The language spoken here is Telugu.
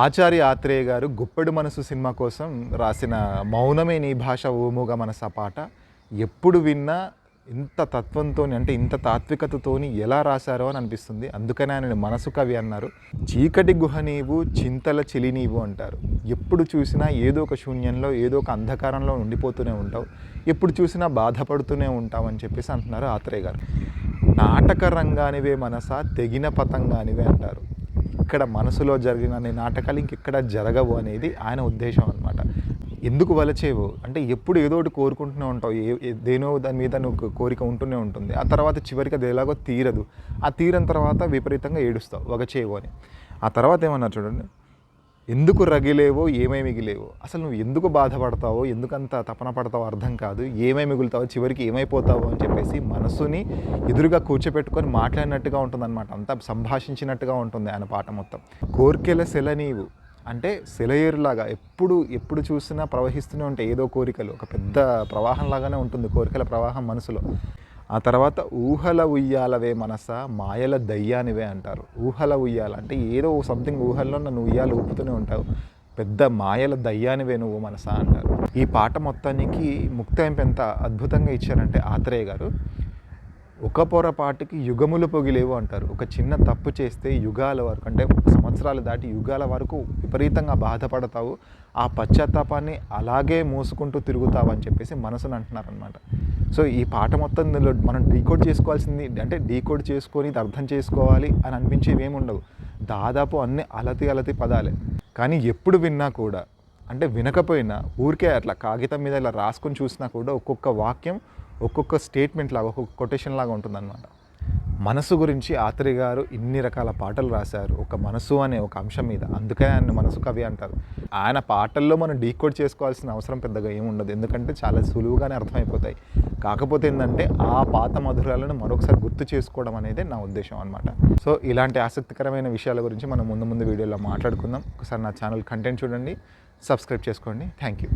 ఆచార్య ఆత్రేయ గారు 'గుప్పెడు మనసు' సినిమా కోసం రాసిన 'మౌనమే నీ భాష ఓ మూగ మనసా' పాట ఎప్పుడు విన్నా ఇంత తత్వంతోని అంటే ఇంత తాత్వికతతోని ఎలా రాశారో అని అనిపిస్తుంది. అందుకనే ఆయనని మనసు కవి అన్నారు. చీకటి గుహ నీవు చింతల చెలి నీవు అంటారు. ఎప్పుడు చూసినా ఏదో ఒక శూన్యంలో ఏదో ఒక అంధకారంలో ఉండిపోతూనే ఉంటావు. ఎప్పుడు చూసినా బాధపడుతూనే ఉంటావు అని చెప్పేసి అంటున్నారు ఆత్రేయ గారు. నాటక రంగానివే మనసా తెగిన పతంగానివే అంటారు. ఇక్కడ మనసులో జరిగిన నాటకాలు ఇంకెక్కడ జరగవు అనేది ఆయన ఉద్దేశం అనమాట. ఎందుకు వలచేవు అంటే ఎప్పుడు ఏదో ఒకటి కోరుకుంటూనే ఉంటావు. దేనో దాని మీద నువ్వు కోరిక ఉంటూనే ఉంటుంది. ఆ తర్వాత చివరికి అది ఎలాగో తీరదు. ఆ తీరని తర్వాత విపరీతంగా ఏడుస్తావు వగచేవు అని. ఆ తర్వాత ఏమన్నారు చూడండి, ఎందుకు రగిలేవో ఏమై మిగిలేవో, అసలు నువ్వు ఎందుకు బాధపడతావో ఎందుకంత తపన పడతావో అర్థం కాదు, ఏమై మిగులుతావో చివరికి ఏమైపోతావో అని చెప్పేసి మనసుని ఎదురుగా కూర్చోపెట్టుకొని మాట్లాడినట్టుగా ఉంటుందన్నమాట. అంతా సంభాషించినట్టుగా ఉంటుంది ఆయన పాట మొత్తం. కోర్కెల సెల నీవు అంటే సెలయేరులాగా ఎప్పుడు చూసినా ప్రవహిస్తూనే ఉంటాయి ఏదో కోరికలు. ఒక పెద్ద ప్రవాహం లాగానే ఉంటుంది కోరికల ప్రవాహం మనసులో. ఆ తర్వాత ఊహల ఉయ్యాలవే మనసా మాయల దయ్యానివే అంటారు. ఊహల ఉయ్యాల అంటే ఏదో సంథింగ్ ఊహల్లో నన్ను ఉయ్యాలు ఊపుతూనే ఉంటావు, పెద్ద మాయల దయ్యానివే నువ్వు మనసా అంటారు. ఈ పాట మొత్తానికి ముక్తాయింపు ఎంత అద్భుతంగా ఇచ్చారంటే ఆత్రేయ గారు, ఒక పొరపాటుకి యుగములు పొగిలేవు అంటారు. ఒక చిన్న తప్పు చేస్తే యుగాల వరకు అంటే సంవత్సరాలు దాటి యుగాల వరకు విపరీతంగా బాధపడతావు, ఆ పశ్చాత్తాపాన్ని అలాగే మోసుకుంటూ తిరుగుతావు అని చెప్పేసి మనసుని అంటున్నారనమాట. సో ఈ పాట మొత్తం మనం డీకోడ్ చేసుకోవాల్సింది అంటే డీకోడ్ చేసుకొని ఇది అర్థం చేసుకోవాలి అని అనిపించేవి ఏమి ఉండవు. దాదాపు అన్ని అలతి పదాలే. కానీ ఎప్పుడు విన్నా కూడా అంటే వినకపోయినా ఊరికే అట్లా కాగితం మీద ఇలా రాసుకొని చూసినా కూడా ఒక్కొక్క వాక్యం ఒక్కొక్క స్టేట్మెంట్ లాగా ఒక్కొక్క కొటేషన్ లాగా ఉంటుందన్నమాట. మనసు గురించి ఆత్రేయ గారు ఇన్ని రకాల పాటలు రాశారు ఒక మనసు అనే ఒక అంశం మీద. అందుకే ఆయన మనసు కవి అంటారు. ఆయన పాటల్లో మనం డీకోడ్ చేసుకోవాల్సిన అవసరం పెద్దగా ఏముండదు, ఎందుకంటే చాలా సులువుగానే అర్థమైపోతాయి. కాకపోతే ఏంటంటే ఆ పాత మధురాలను మరొకసారి గుర్తు చేసుకోవడం అనేది నా ఉద్దేశం అనమాట. సో ఇలాంటి ఆసక్తికరమైన విషయాల గురించి మనం ముందు వీడియోలో మాట్లాడుకుందాం. ఒకసారి నా ఛానల్ కంటెంట్ చూడండి, సబ్స్క్రైబ్ చేసుకోండి. Thank you.